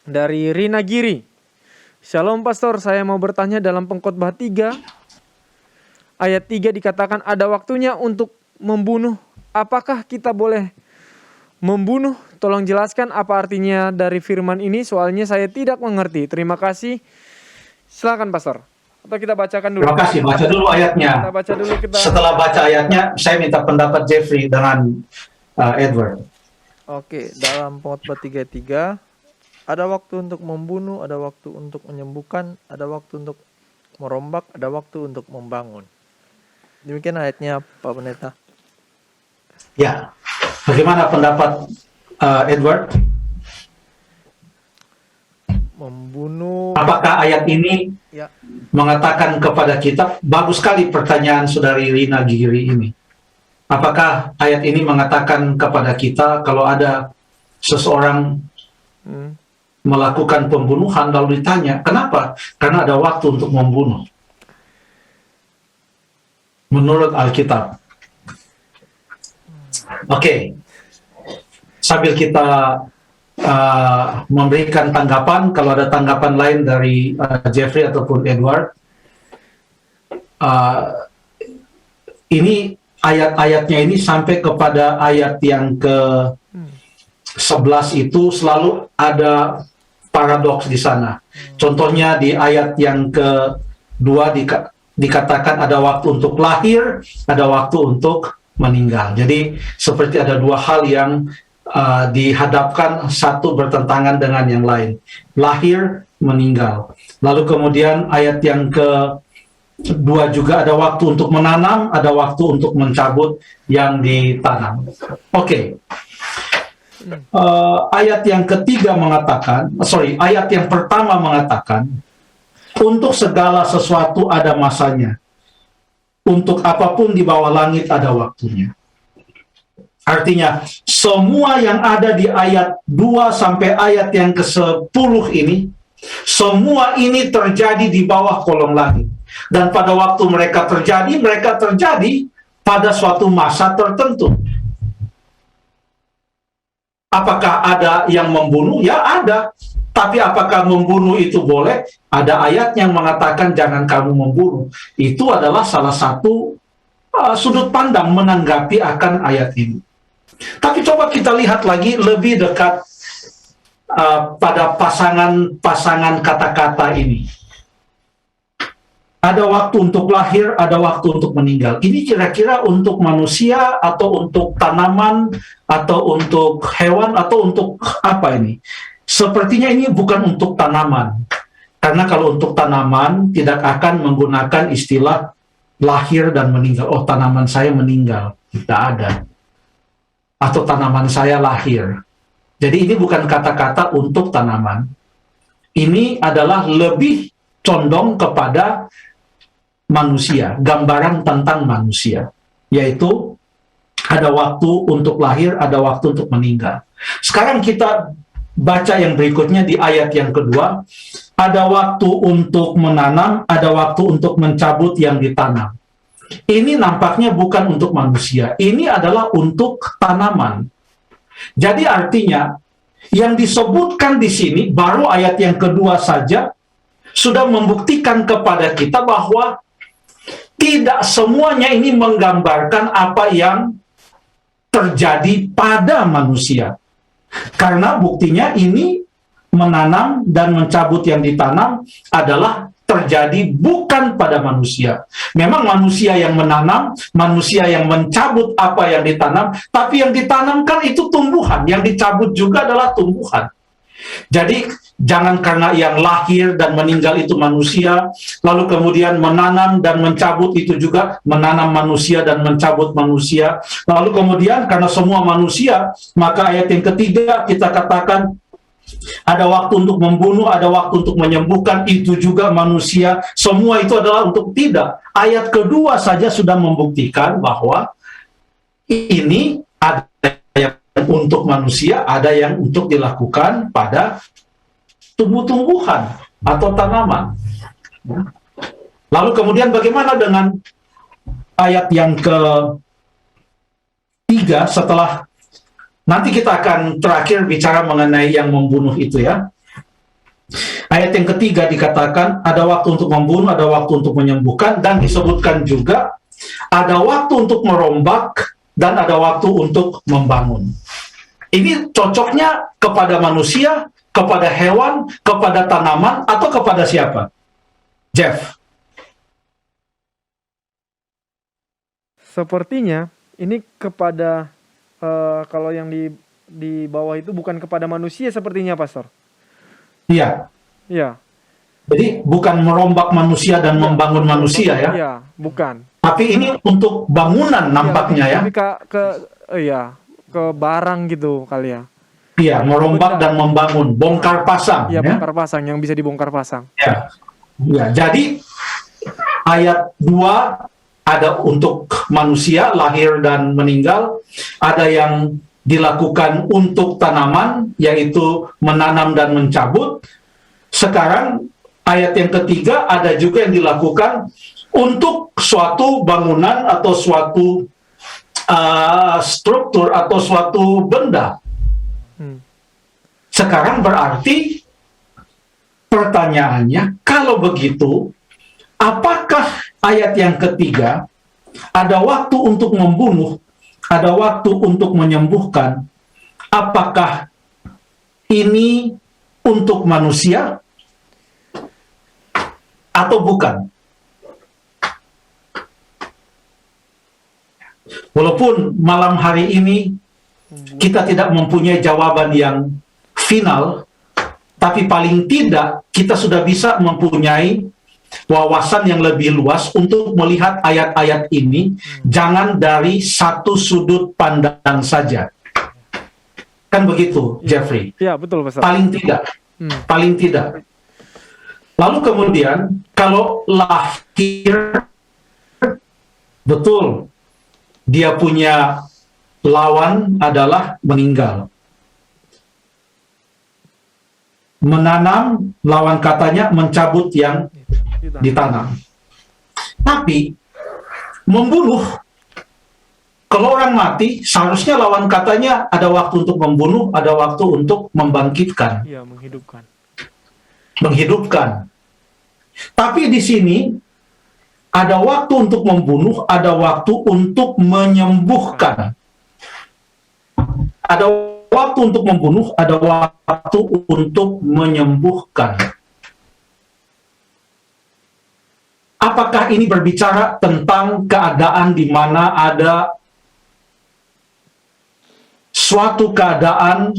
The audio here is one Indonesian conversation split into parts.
dari Rina Giri. Shalom Pastor, saya mau bertanya dalam Pengkhotbah 3 ayat 3 dikatakan ada waktunya untuk membunuh. Apakah kita boleh membunuh? Tolong jelaskan apa artinya dari firman ini, soalnya saya tidak mengerti. Terima kasih. Silakan Pastor. Atau kita bacakan dulu. Terima kasih, baca dulu ayatnya. Kita baca dulu. Setelah baca ayatnya, saya minta pendapat Jeffrey dengan Edward. Oke, dalam Pengkhotbah 3:3 ada waktu untuk membunuh, ada waktu untuk menyembuhkan, ada waktu untuk merombak, ada waktu untuk membangun. Demikian ayatnya, Pak Pendeta. Ya, bagaimana pendapat Edward? Membunuh. Apakah ayat ini mengatakan kepada kita, bagus sekali pertanyaan Saudari Rina Giri ini. Apakah ayat ini mengatakan kepada kita kalau ada seseorang melakukan pembunuhan lalu ditanya, kenapa? Karena ada waktu untuk membunuh. Menurut Alkitab. Oke. Sambil kita memberikan tanggapan, kalau ada tanggapan lain dari Jeffrey ataupun Edward, ini ayat-ayatnya ini sampai kepada ayat yang ke-11 itu selalu ada paradoks di sana. Contohnya di ayat yang ke-2 dikatakan ada waktu untuk lahir, ada waktu untuk meninggal. Jadi seperti ada dua hal yang dihadapkan, satu bertentangan dengan yang lain. Lahir, meninggal. Lalu kemudian ayat yang ke-2 juga ada waktu untuk menanam, ada waktu untuk mencabut yang ditanam. Oke. Ayat yang ketiga mengatakan, ayat yang pertama mengatakan, untuk segala sesuatu ada masanya. Untuk apapun di bawah langit ada waktunya. Artinya, semua yang ada di ayat 2 sampai ayat yang ke-10 ini, semua ini terjadi di bawah kolong langit. Dan pada waktu mereka terjadi pada suatu masa tertentu. Apakah ada yang membunuh? Ya ada. Tapi apakah membunuh itu boleh? Ada ayat yang mengatakan jangan kamu membunuh. Itu adalah salah satu sudut pandang menanggapi akan ayat ini. Tapi coba kita lihat lagi lebih dekat pada pasangan kata-kata ini. Ada waktu untuk lahir, ada waktu untuk meninggal. Ini kira-kira untuk manusia atau untuk tanaman atau untuk hewan atau untuk apa ini? Sepertinya ini bukan untuk tanaman. Karena kalau untuk tanaman tidak akan menggunakan istilah lahir dan meninggal. Oh, tanaman saya meninggal. Tidak ada. Atau tanaman saya lahir. Jadi ini bukan kata-kata untuk tanaman. Ini adalah lebih condong kepada manusia, gambaran tentang manusia, yaitu ada waktu untuk lahir, ada waktu untuk meninggal. Sekarang kita baca yang berikutnya di ayat yang kedua, ada waktu untuk menanam, ada waktu untuk mencabut yang ditanam. Ini nampaknya bukan untuk manusia, ini adalah untuk tanaman. Jadi artinya, yang disebutkan di sini, baru ayat yang kedua saja, sudah membuktikan kepada kita bahwa tidak semuanya ini menggambarkan apa yang terjadi pada manusia. Karena buktinya ini menanam dan mencabut yang ditanam adalah terjadi bukan pada manusia. Memang manusia yang menanam, manusia yang mencabut apa yang ditanam, tapi yang ditanamkan itu tumbuhan, yang dicabut juga adalah tumbuhan. Jadi jangan karena yang lahir dan meninggal itu manusia, lalu kemudian menanam dan mencabut itu juga menanam manusia dan mencabut manusia. Lalu kemudian karena semua manusia, maka ayat yang ketiga kita katakan ada waktu untuk membunuh, ada waktu untuk menyembuhkan, itu juga manusia. Semua itu adalah untuk tidak. Ayat kedua saja sudah membuktikan bahwa ini ada yang untuk manusia, ada yang untuk dilakukan pada tumbuh-tumbuhan atau tanaman. Lalu kemudian bagaimana dengan ayat yang ketiga setelah nanti kita akan terakhir bicara mengenai yang membunuh itu ya. Ayat yang ketiga dikatakan ada waktu untuk membunuh, ada waktu untuk menyembuhkan, dan disebutkan juga ada waktu untuk merombak dan ada waktu untuk membangun. Ini cocoknya kepada manusia, kepada hewan, kepada tanaman, atau kepada siapa? Jeff. Sepertinya ini kepada kalau yang di bawah itu bukan kepada manusia sepertinya, Pastor. Iya. Iya. Jadi bukan merombak manusia dan membangun manusia ya. Iya, bukan. Tapi ini untuk bangunan nampaknya ya. Lebih ke barang gitu kali ya. Iya, merombak dan membangun, bongkar pasang. Iya, bongkar pasang yang bisa dibongkar pasang. Ya. Ya, jadi ayat 2 ada untuk manusia lahir dan meninggal, ada yang dilakukan untuk tanaman yaitu menanam dan mencabut. Sekarang ayat yang ketiga ada juga yang dilakukan untuk suatu bangunan atau suatu struktur atau suatu benda. Sekarang berarti pertanyaannya, kalau begitu, apakah ayat yang ketiga ada waktu untuk membunuh, ada waktu untuk menyembuhkan, apakah ini untuk manusia atau bukan? Walaupun malam hari ini kita tidak mempunyai jawaban yang final, tapi paling tidak kita sudah bisa mempunyai wawasan yang lebih luas untuk melihat ayat-ayat ini, jangan dari satu sudut pandang saja. Kan begitu, Jeffrey? Iya, betul, Pastor. Paling tidak. Paling tidak. Lalu kemudian, kalau lahir, betul, dia punya lawan adalah meninggal. Menanam, lawan katanya mencabut yang ditanam. Tapi membunuh, kalau orang mati seharusnya lawan katanya ada waktu untuk membunuh, ada waktu untuk membangkitkan. Iya, menghidupkan. Menghidupkan. Tapi di sini ada waktu untuk membunuh, ada waktu untuk menyembuhkan. Ada waktu untuk membunuh, ada waktu untuk menyembuhkan. Apakah ini berbicara tentang keadaan di mana ada suatu keadaan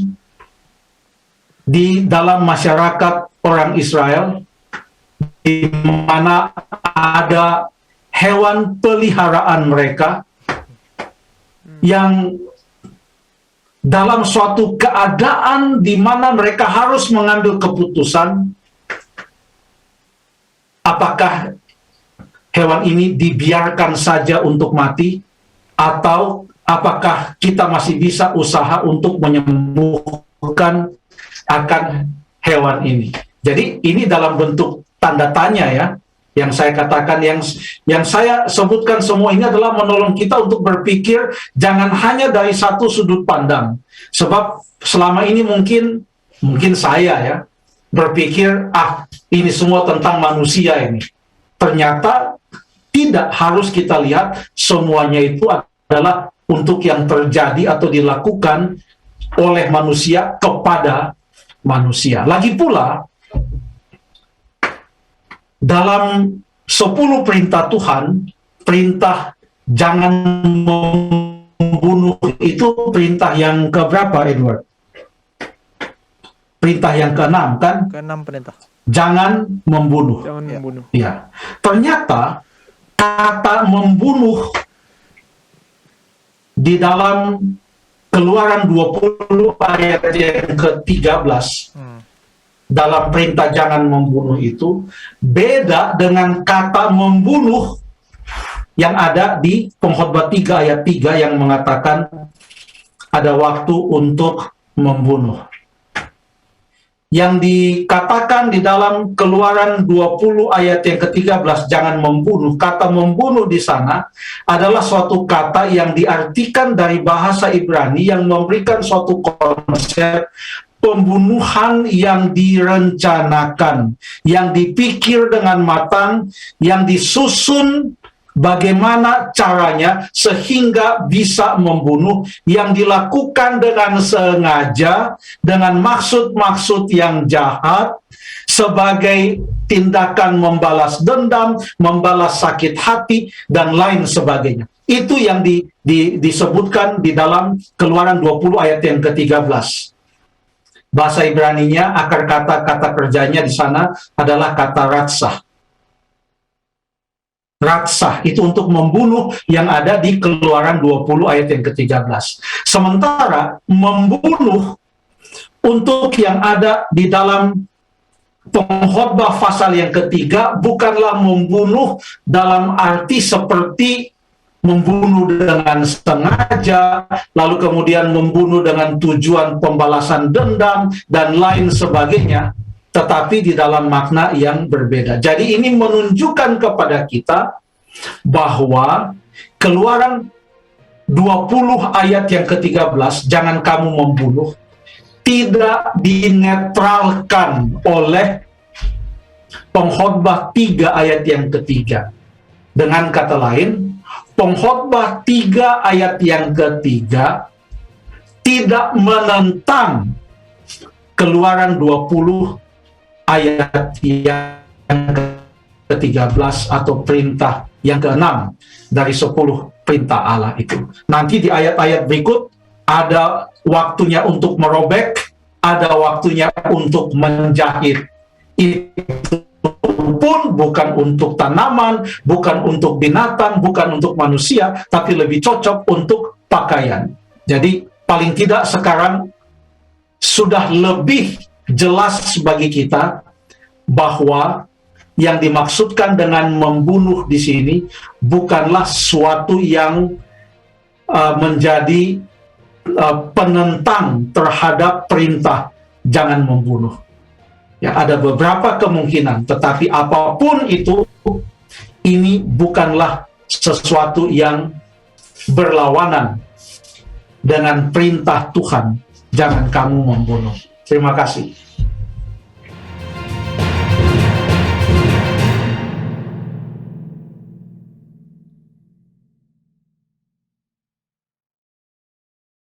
di dalam masyarakat orang Israel di mana ada hewan peliharaan mereka yang dalam suatu keadaan di mana mereka harus mengambil keputusan apakah hewan ini dibiarkan saja untuk mati, atau apakah kita masih bisa usaha untuk menyembuhkan akan hewan ini. Jadi ini dalam bentuk tanda tanya ya, yang saya katakan, yang saya sebutkan semua ini adalah menolong kita untuk berpikir jangan hanya dari satu sudut pandang. Sebab selama ini mungkin saya ya berpikir ini semua tentang manusia ini. Ternyata tidak harus kita lihat semuanya itu adalah untuk yang terjadi atau dilakukan oleh manusia kepada manusia. Lagi pula, dalam 10 perintah Tuhan, perintah jangan membunuh itu perintah yang keberapa, Edward? Perintah yang ke-6 kan? Ke-6 perintah. Jangan membunuh. Jangan membunuh. Ya. Ternyata kata membunuh di dalam Keluaran 20 ayat yang ke-13 dalam perintah jangan membunuh itu beda dengan kata membunuh yang ada di Pengkhotbah 3 ayat 3 yang mengatakan ada waktu untuk membunuh. Yang dikatakan di dalam Keluaran 20 ayat yang ke-13 jangan membunuh, kata membunuh di sana adalah suatu kata yang diartikan dari bahasa Ibrani yang memberikan suatu konsep pembunuhan yang direncanakan, yang dipikir dengan matang, yang disusun bagaimana caranya sehingga bisa membunuh, yang dilakukan dengan sengaja, dengan maksud-maksud yang jahat, sebagai tindakan membalas dendam, membalas sakit hati, dan lain sebagainya. Itu yang disebutkan di dalam Keluaran 20 ayat yang ke-13. Bahasa Ibraninya, akar kata kerjanya di sana adalah kata ratsah. Ratsah itu untuk membunuh yang ada di Keluaran 20 ayat yang ke-13. Sementara membunuh untuk yang ada di dalam Pengkhotbah pasal yang ketiga bukanlah membunuh dalam arti seperti membunuh dengan sengaja, lalu kemudian membunuh dengan tujuan pembalasan dendam dan lain sebagainya, tetapi di dalam makna yang berbeda. Jadi ini menunjukkan kepada kita bahwa Keluaran 20 ayat yang ke-13, jangan kamu membunuh, tidak dinetralkan oleh Pengkhotbah 3 ayat yang ketiga. Dengan kata lain, Pengkhotbah 3 ayat yang ketiga tidak menentang Keluaran 20 ayat yang ke-13 atau perintah yang ke-6 dari 10 perintah Allah itu. Nanti di ayat-ayat berikut ada waktunya untuk merobek, ada waktunya untuk menjahit. Itu pun bukan untuk tanaman, bukan untuk binatang, bukan untuk manusia, tapi lebih cocok untuk pakaian. Jadi paling tidak sekarang sudah lebih jelas bagi kita bahwa yang dimaksudkan dengan membunuh di sini bukanlah suatu yang menjadi penentang terhadap perintah jangan membunuh. Ya, ada beberapa kemungkinan, tetapi apapun itu, ini bukanlah sesuatu yang berlawanan dengan perintah Tuhan, jangan kamu membunuh. Terima kasih.